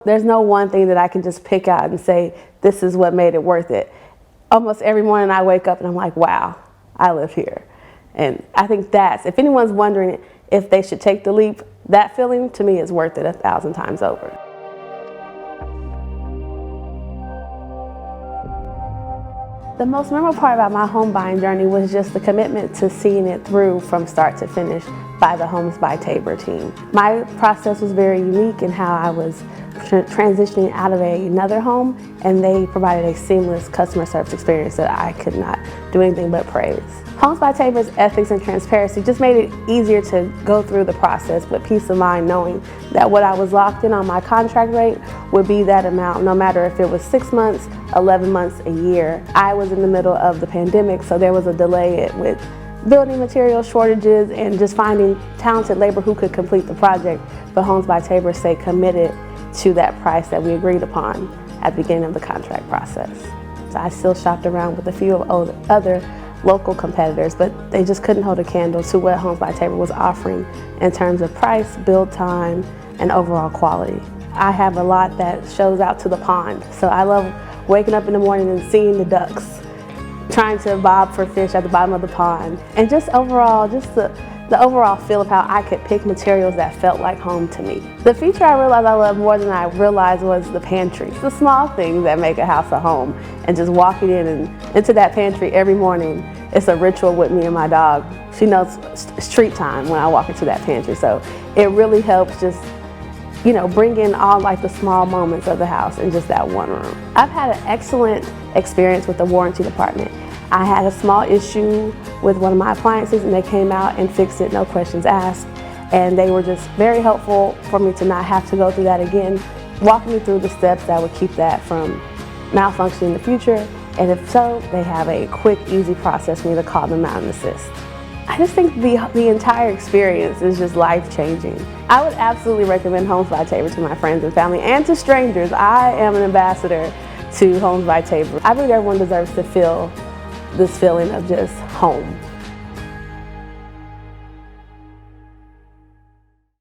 There's no one thing that I can just pick out and say, this is what made it worth it. Almost every morning I wake up and I'm like, wow, I live here. And I think that's, if anyone's wondering if they should take the leap, that feeling to me is worth it 1,000 times over. The most memorable part about my home buying journey was just the commitment to seeing it through from start to finish by the Homes by Tabor team. My process was very unique in how I was transitioning out of another home, and they provided a seamless customer service experience that I could not do anything but praise. Homes by Tabor's ethics and transparency just made it easier to go through the process with peace of mind, knowing that what I was locked in on my contract rate would be that amount, no matter if it was 6 months, 11 months, a year. I was in the middle of the pandemic, so there was a delay with building material shortages and just finding talented labor who could complete the project. But Homes by Tabor stayed committed to that price that we agreed upon at the beginning of the contract process. So I still shopped around with a few other local competitors, but they just couldn't hold a candle to what Homes by Tabor was offering in terms of price, build time, and overall quality. I have a lot that shows out to the pond, so I love waking up in the morning and seeing the ducks, trying to bob for fish at the bottom of the pond, and just overall, just the overall feel of how I could pick materials that felt like home to me. The feature I realized I loved more than I realized was the pantry. The small things that make a house a home, and just walking in and into that pantry every morning, it's a ritual with me and my dog. She knows it's treat time when I walk into that pantry, so it really helps just, you know, bring in all like the small moments of the house in just that one room. I've had an excellent experience with the warranty department. I had a small issue with one of my appliances and they came out and fixed it, no questions asked. And they were just very helpful for me to not have to go through that again, walking me through the steps that would keep that from malfunctioning in the future. And if so, they have a quick, easy process for me to call them out and assist. I just think the entire experience is just life-changing. I would absolutely recommend Homes by Tabor to my friends and family and to strangers. I am an ambassador to Homes by Tabor. I believe everyone deserves to feel this feeling of just home.